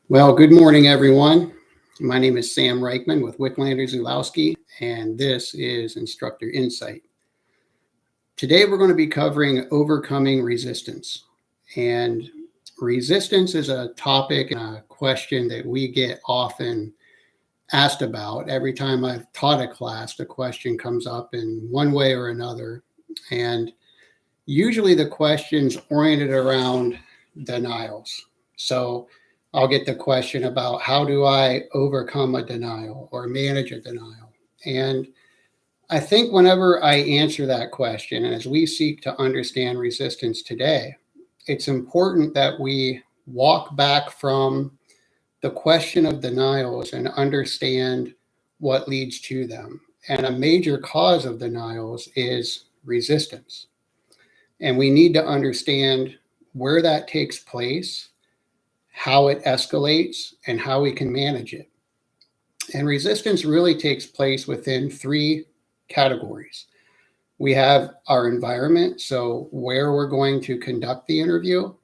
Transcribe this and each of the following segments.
Well, good morning, everyone. My name is Sam Reichman with Wicklander Zulowski, and this is Instructor Insight. Today, we're going to be covering overcoming resistance. And resistance is a topic and a question that we get often asked about. Every time I've taught a class, the question comes up in one way or another. And usually the question's oriented around denials. So I'll get the question about how do I overcome a denial or manage a denial? And I think whenever I answer that question, and as we seek to understand resistance today, it's important that we walk back from the question of denials and understand what leads to them. And a major cause of denials is resistance. And we need to understand where that takes place, how it escalates, and how we can manage it. And resistance really takes place within three categories. We have our environment, so where we're going to conduct the interview,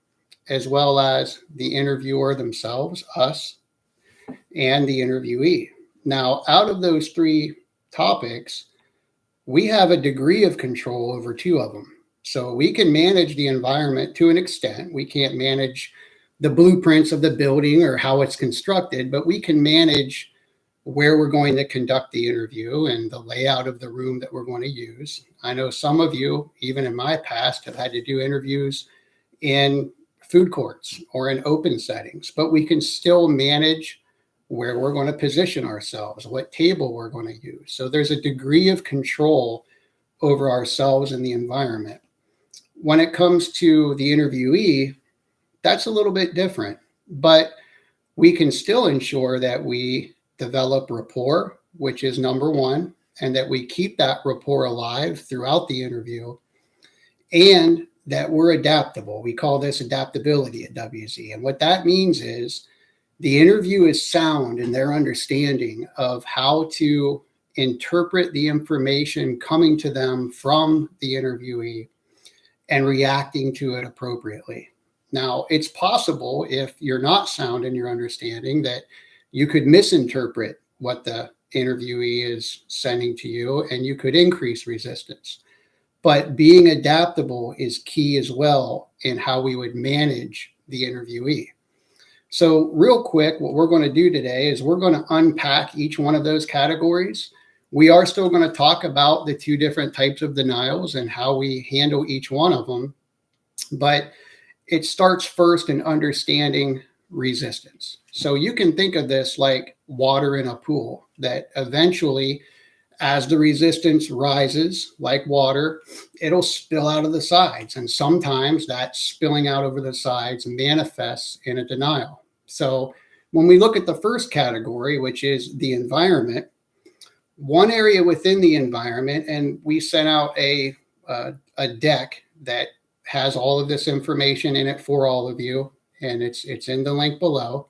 as well as the interviewer themselves, us, and the interviewee. Now, out of those three topics, we have a degree of control over two of them. So we can manage the environment to an extent. We can't manage the blueprints of the building or how it's constructed, but we can manage where we're going to conduct the interview and the layout of the room that we're going to use. I know some of you, even in my past, have had to do interviews in food courts or in open settings, but we can still manage where we're going to position ourselves, what table we're going to use. So there's a degree of control over ourselves and the environment. When it comes to the interviewee, that's a little bit different, but we can still ensure that we develop rapport, which is number one, and that we keep that rapport alive throughout the interview, and that we're adaptable. We call this adaptability at WZ. And what that means is the interview is sound in their understanding of how to interpret the information coming to them from the interviewee and reacting to it appropriately. Now, it's possible if you're not sound in your understanding that you could misinterpret what the interviewee is sending to you and you could increase resistance. But being adaptable is key as well in how we would manage the interviewee. So real quick, what we're going to do today is we're going to unpack each one of those categories. We are still going to talk about the two different types of denials and how we handle each one of them. But it starts first in understanding resistance. So you can think of this like water in a pool, that eventually, as the resistance rises like water, it'll spill out of the sides. And sometimes that spilling out over the sides manifests in a denial. So when we look at the first category, which is the environment, one area within the environment, and we sent out a deck that has all of this information in it for all of you, and it's in the link below.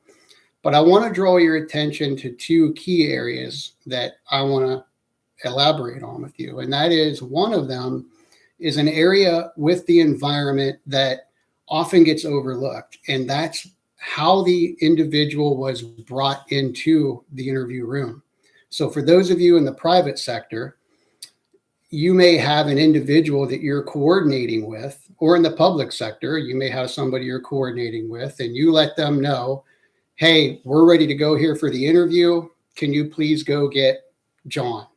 But I want to draw your attention to two key areas that I want to elaborate on with you. And that is, one of them is an area with the environment that often gets overlooked, and that's how the individual was brought into the interview room. So for those of you in the private sector, you may have an individual that you're coordinating with, or in the public sector, you may have somebody you're coordinating with, and you let them know, hey, we're ready to go here for the interview. Can you please go get John?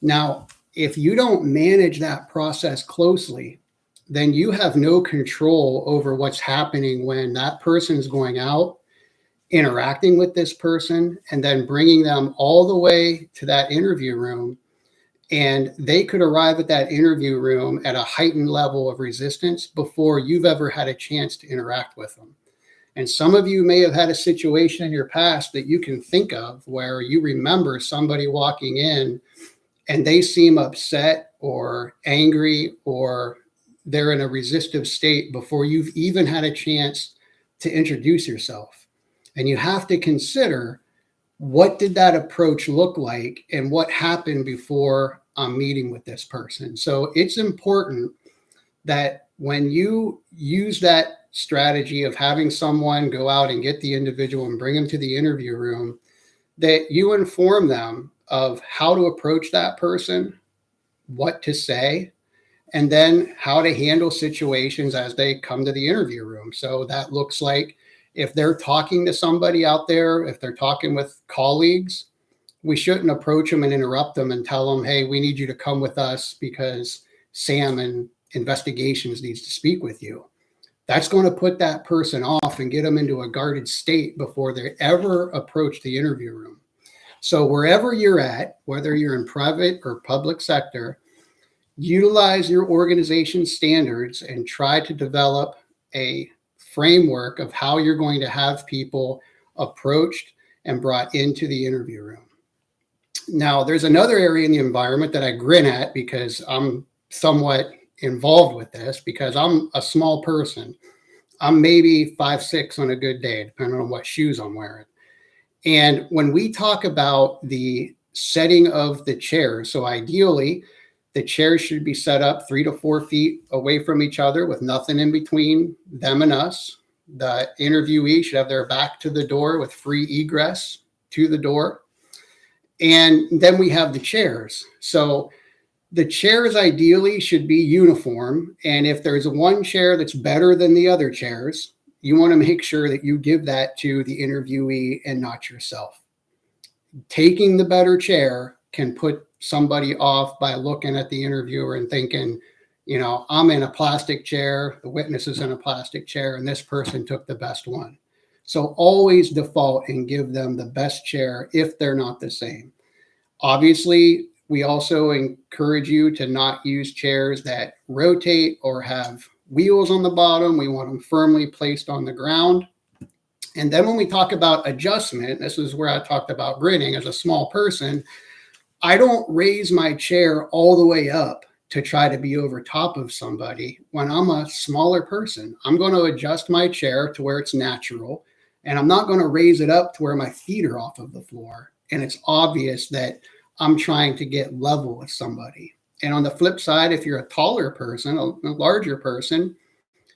Now, if you don't manage that process closely, then you have no control over what's happening when that person is going out, interacting with this person, and then bringing them all the way to that interview room. And they could arrive at that interview room at a heightened level of resistance before you've ever had a chance to interact with them. And some of you may have had a situation in your past that you can think of where you remember somebody walking in and they seem upset or angry, or they're in a resistive state before you've even had a chance to introduce yourself. And you have to consider, what did that approach look like and what happened before I'm meeting with this person? So it's important that when you use that strategy of having someone go out and get the individual and bring them to the interview room, that you inform them of how to approach that person, what to say, and then how to handle situations as they come to the interview room. So that looks like if they're talking to somebody out there, if they're talking with colleagues, we shouldn't approach them and interrupt them and tell them, hey, we need you to come with us because Sam in investigations needs to speak with you. That's going to put that person off and get them into a guarded state before they ever approach the interview room. So wherever you're at, whether you're in private or public sector, utilize your organization's standards and try to develop a framework of how you're going to have people approached and brought into the interview room. Now, there's another area in the environment that I grin at because I'm somewhat involved with this because I'm a small person. I'm maybe 5'6" on a good day, depending on what shoes I'm wearing. And when we talk about the setting of the chairs, so ideally, the chairs should be set up 3 to 4 feet away from each other with nothing in between them and us. The interviewee should have their back to the door with free egress to the door. And then we have the chairs. So the chairs ideally should be uniform. And if there's one chair that's better than the other chairs, you want to make sure that you give that to the interviewee and not yourself. Taking the better chair can put somebody off by looking at the interviewer and thinking, you know, I'm in a plastic chair, the witness is in a plastic chair, and this person took the best one. So always default and give them the best chair if they're not the same. Obviously, we also encourage you to not use chairs that rotate or have wheels on the bottom. We want them firmly placed on the ground. And then when we talk about adjustment, this is where I talked about grinning as a small person. I don't raise my chair all the way up to try to be over top of somebody when I'm a smaller person. I'm going to adjust my chair to where it's natural, and I'm not going to raise it up to where my feet are off of the floor. And it's obvious that I'm trying to get level with somebody. And on the flip side, if you're a taller person, a larger person,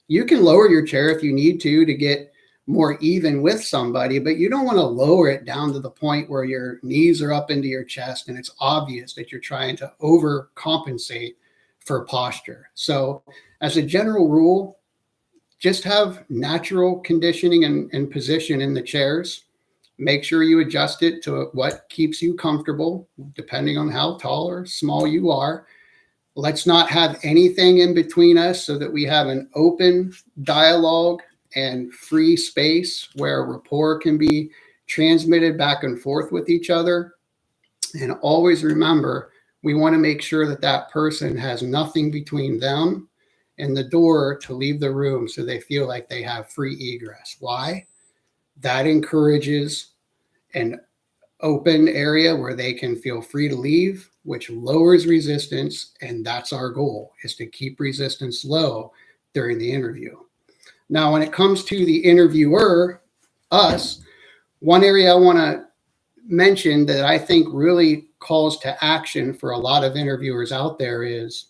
you can lower your chair if you need to get more even with somebody, but you don't want to lower it down to the point where your knees are up into your chest and it's obvious that you're trying to overcompensate for posture. So as a general rule, just have natural conditioning and position in the chairs. Make sure you adjust it to what keeps you comfortable, depending on how tall or small you are. Let's not have anything in between us so that we have an open dialogue and free space where rapport can be transmitted back and forth with each other. And always remember, we want to make sure that that person has nothing between them and the door to leave the room so they feel like they have free egress. Why? That encourages an open area where they can feel free to leave, which lowers resistance. And that's our goal, is to keep resistance low during the interview. Now, when it comes to the interviewer, us, one area I want to mention that I think really calls to action for a lot of interviewers out there is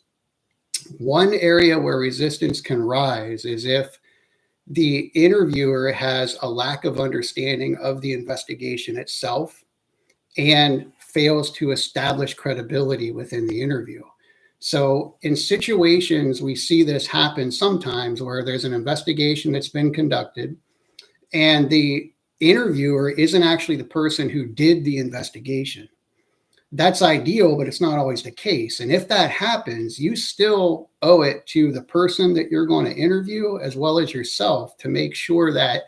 one area where resistance can rise is if the interviewer has a lack of understanding of the investigation itself and fails to establish credibility within the interview. So in situations, we see this happen sometimes where there's an investigation that's been conducted and the interviewer isn't actually the person who did the investigation. That's ideal, but it's not always the case. And if that happens, you still owe it to the person that you're going to interview as well as yourself to make sure that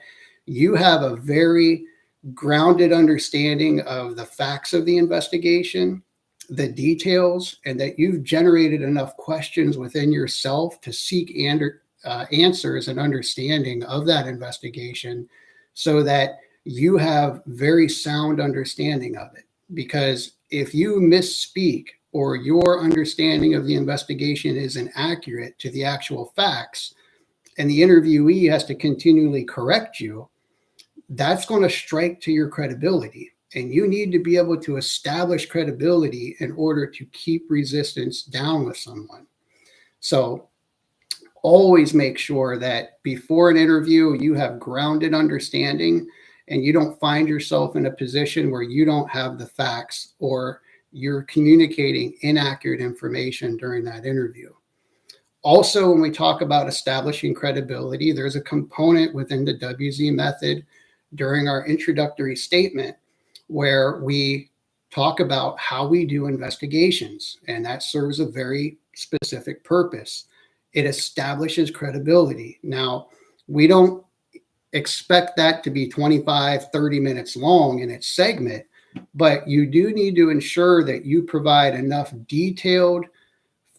you have a very grounded understanding of the facts of the investigation, the details, and that you've generated enough questions within yourself to seek answers and understanding of that investigation so that you have very sound understanding of it. Because if you misspeak or your understanding of the investigation is inaccurate to the actual facts and the interviewee has to continually correct you, that's going to strike to your credibility. And you need to be able to establish credibility in order to keep resistance down with someone. So always make sure that before an interview, you have grounded understanding and you don't find yourself in a position where you don't have the facts or you're communicating inaccurate information during that interview. Also, when we talk about establishing credibility, there's a component within the WZ method during our introductory statement where we talk about how we do investigations, and that serves a very specific purpose. It establishes credibility. Now, we don't expect that to be 25, 30 minutes long in its segment, but you do need to ensure that you provide enough detailed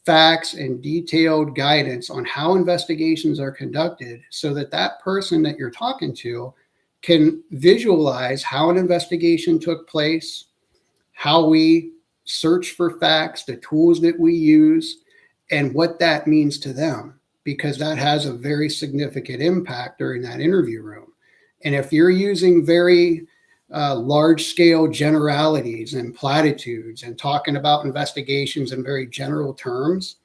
facts and detailed guidance on how investigations are conducted so that that person that you're talking to can visualize how an investigation took place, how we search for facts, the tools that we use, and what that means to them, because that has a very significant impact during that interview room. And if you're using very large scale generalities and platitudes and talking about investigations in very general terms,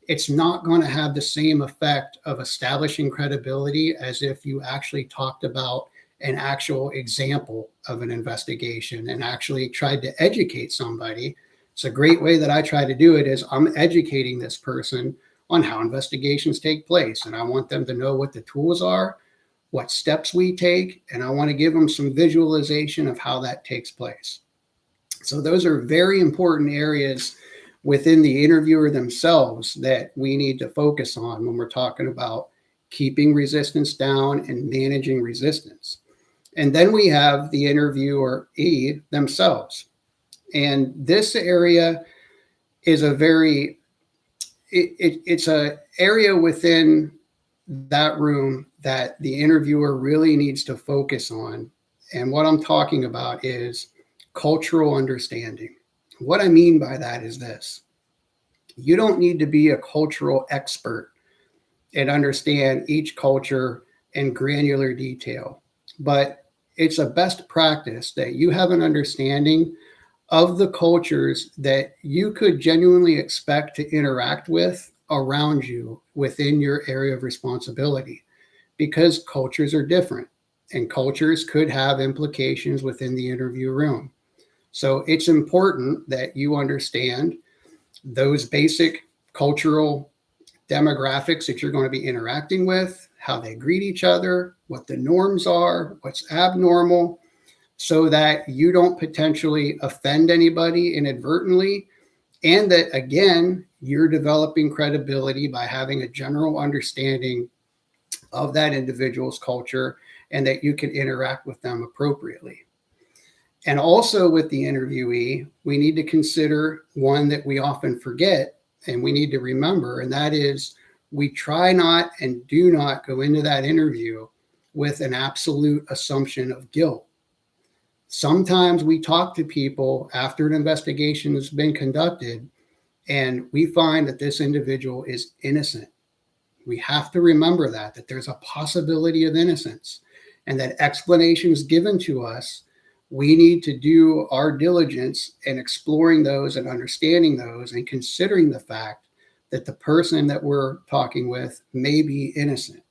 it's not going to have the same effect of establishing credibility as if you actually talked about an actual example of an investigation and actually tried to educate somebody. It's a great way that I try to do it is I'm educating this person on how investigations take place. And I want them to know what the tools are, what steps we take, and I want to give them some visualization of how that takes place. So those are very important areas within the interviewer themselves that we need to focus on when we're talking about keeping resistance down and managing resistance. And then we have the interviewee themselves. And this area is a very, it's a area within that room that the interviewer really needs to focus on. And what I'm talking about is cultural understanding. What I mean by that is this: you don't need to be a cultural expert and understand each culture in granular detail, but it's a best practice that you have an understanding of the cultures that you could genuinely expect to interact with around you within your area of responsibility, because cultures are different and cultures could have implications within the interview room. So it's important that you understand those basic cultural demographics that you're going to be interacting with, how they greet each other, what the norms are, what's abnormal, so that you don't potentially offend anybody inadvertently. And that, again, you're developing credibility by having a general understanding of that individual's culture and that you can interact with them appropriately. And also with the interviewee, we need to consider one that we often forget and we need to remember, and that is we try not and do not go into that interview with an absolute assumption of guilt. Sometimes we talk to people after an investigation has been conducted and we find that this individual is innocent. We have to remember that there's a possibility of innocence and that explanations given to us, we need to do our diligence in exploring those and understanding those and considering the fact that the person that we're talking with may be innocent.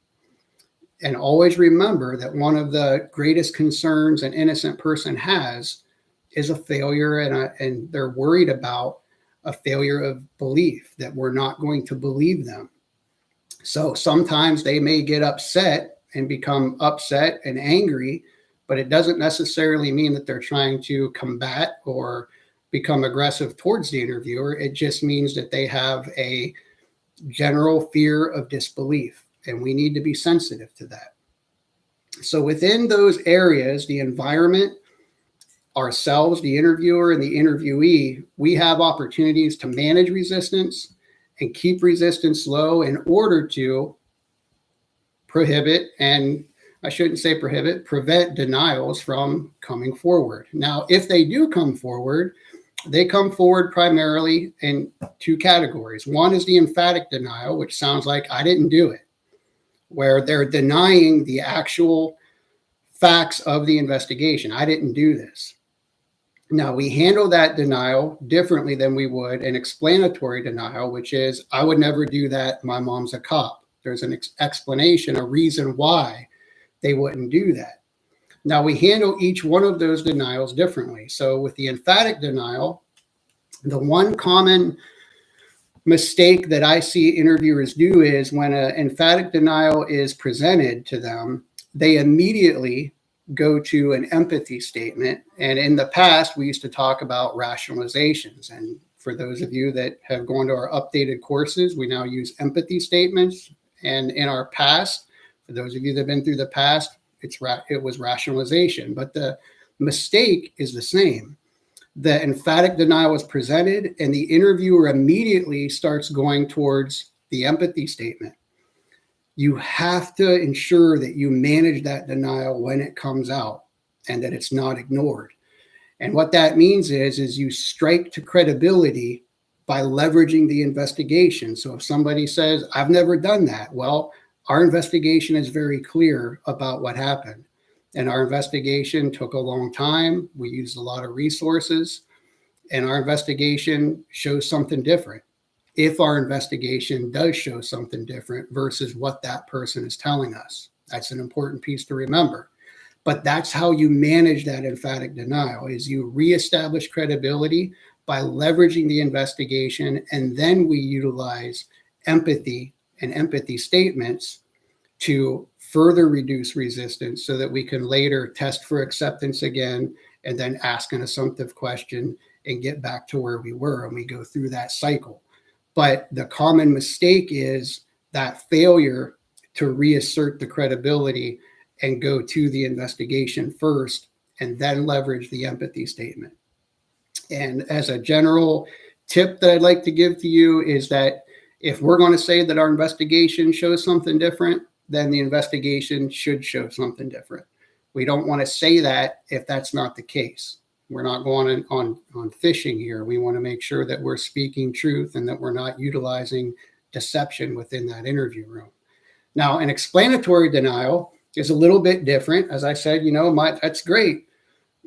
And always remember that one of the greatest concerns an innocent person has is a failure, and they're worried about a failure of belief, that we're not going to believe them. So sometimes they may get upset and become upset and angry, but it doesn't necessarily mean that they're trying to combat or become aggressive towards the interviewer. It just means that they have a general fear of disbelief, and we need to be sensitive to that. So within those areas, the environment, ourselves, the interviewer, and the interviewee, we have opportunities to manage resistance and keep resistance low in order to prohibit, and I shouldn't say prohibit, prevent denials from coming forward. Now, if they do come forward, they come forward primarily in two categories. One is the emphatic denial, which sounds like I didn't do it, where they're denying the actual facts of the investigation. I didn't do this. Now, we handle that denial differently than we would an explanatory denial, which is, I would never do that. My mom's a cop. There's an explanation, a reason why they wouldn't do that. Now, we handle each one of those denials differently. So with the emphatic denial, the one common mistake that I see interviewers do is when an emphatic denial is presented to them, they immediately go to an empathy statement. And in the past, we used to talk about rationalizations. And for those of you that have gone to our updated courses, we now use empathy statements. And in our past, for those of you that have been through the past, it was rationalization. But the mistake is the same. The emphatic denial is presented, and the interviewer immediately starts going towards the empathy statement. You have to ensure that you manage that denial when it comes out and that it's not ignored. And what that means is you strike to credibility by leveraging the investigation. So if somebody says, I've never done that, well, our investigation is very clear about what happened. And our investigation took a long time. We used a lot of resources, and our investigation shows something different. If our investigation does show something different versus what that person is telling us, that's an important piece to remember. But that's how you manage that emphatic denial, is you reestablish credibility by leveraging the investigation, and then we utilize empathy and empathy statements to further reduce resistance so that we can later test for acceptance again and then ask an assumptive question and get back to where we were, and we go through that cycle. But the common mistake is that failure to reassert the credibility and go to the investigation first and then leverage the empathy statement. And as a general tip that I'd like to give to you is that if we're going to say that our investigation shows something different, then the investigation should show something different. We don't want to say that if that's not the case. We're not going on fishing here. We want to make sure that we're speaking truth and that we're not utilizing deception within that interview room. Now, an explanatory denial is a little bit different. As I said, that's great.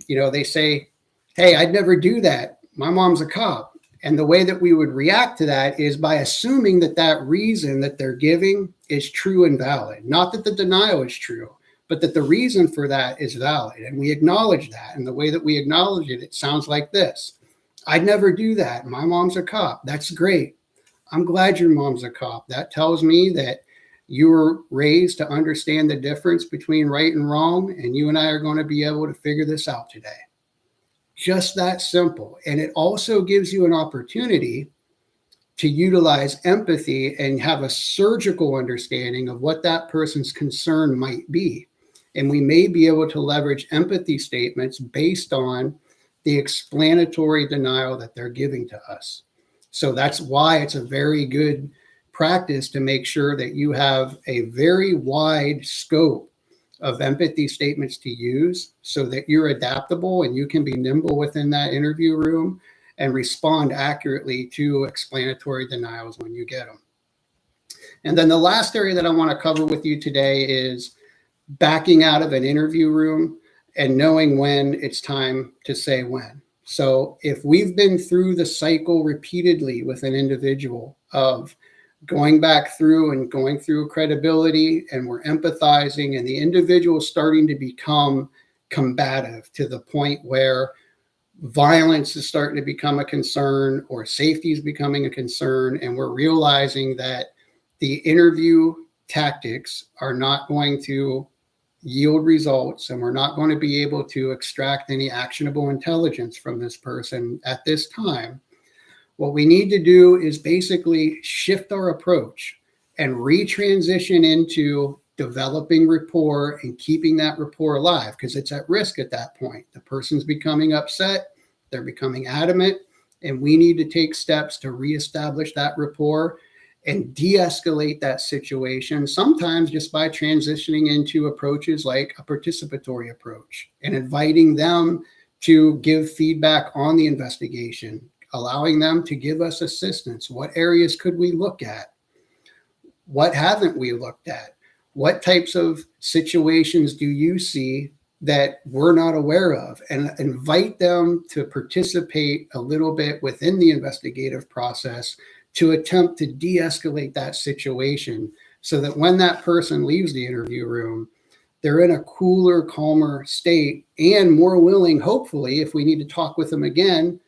They say, hey, I'd never do that. My mom's a cop. And the way that we would react to that is by assuming that that reason that they're giving is true and valid. Not that the denial is true, but that the reason for that is valid. And we acknowledge that. And the way that we acknowledge it, it sounds like this. I'd never do that. My mom's a cop. That's great. I'm glad your mom's a cop. That tells me that you were raised to understand the difference between right and wrong. And you and I are going to be able to figure this out today. Just that simple. And it also gives you an opportunity to utilize empathy and have a surgical understanding of what that person's concern might be. And we may be able to leverage empathy statements based on the explanatory denial that they're giving to us. So that's why it's a very good practice to make sure that you have a very wide scope of empathy statements to use so that you're adaptable and you can be nimble within that interview room and respond accurately to explanatory denials when you get them. And then the last area that I want to cover with you today is backing out of an interview room and knowing when it's time to say when. So if we've been through the cycle repeatedly with an individual of going back through and going through credibility, and we're empathizing, and the individual is starting to become combative to the point where violence is starting to become a concern or safety is becoming a concern, and we're realizing that the interview tactics are not going to yield results, and we're not going to be able to extract any actionable intelligence from this person at this time. What we need to do is basically shift our approach and retransition into developing rapport and keeping that rapport alive, because it's at risk at that point. The person's becoming upset, they're becoming adamant, and we need to take steps to reestablish that rapport and de-escalate that situation, sometimes just by transitioning into approaches like a participatory approach and inviting them to give feedback on the investigation, allowing them to give us assistance. What areas could we look at? What haven't we looked at? What types of situations do you see that we're not aware of? And invite them to participate a little bit within the investigative process to attempt to de-escalate that situation so that when that person leaves the interview room, they're in a cooler, calmer state and more willing, hopefully, if we need to talk with them again,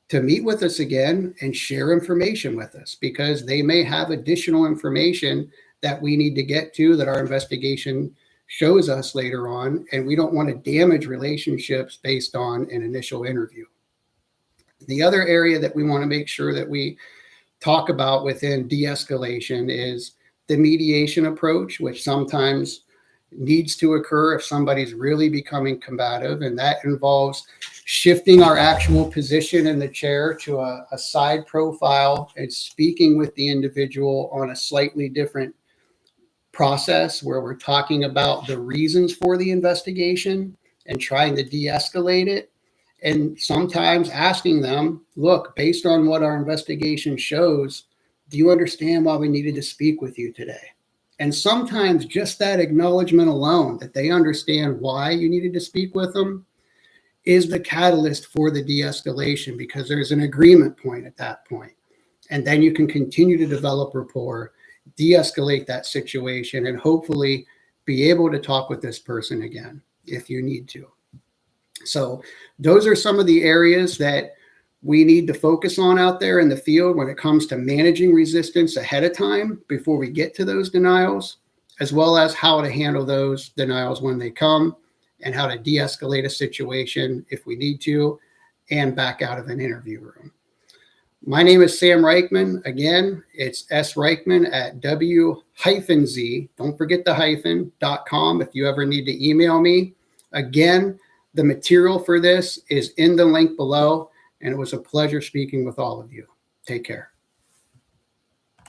to meet with us again and share information with us, because they may have additional information that we need to get to that our investigation shows us later on, and we don't want to damage relationships based on an initial interview. The other area that we want to make sure that we talk about within de-escalation is the mediation approach, which sometimes needs to occur if somebody's really becoming combative, and that involves shifting our actual position in the chair to a side profile and speaking with the individual on a slightly different process, where we're talking about the reasons for the investigation and trying to de-escalate it, and sometimes asking them, look, based on what our investigation shows, do you understand why we needed to speak with you today? And sometimes just that acknowledgement alone, that they understand why you needed to speak with them, is the catalyst for the de-escalation, because there's an agreement point at that point. And then you can continue to develop rapport, de-escalate that situation, and hopefully be able to talk with this person again if you need to. So those are some of the areas that we need to focus on out there in the field when it comes to managing resistance ahead of time before we get to those denials, as well as how to handle those denials when they come, and how to de-escalate a situation if we need to, and back out of an interview room. My name is Sam Reichman. Again, it's sreichman at w-z, don't forget the hyphen.com if you ever need to email me. Again, the material for this is in the link below, and it was a pleasure speaking with all of you. Take care.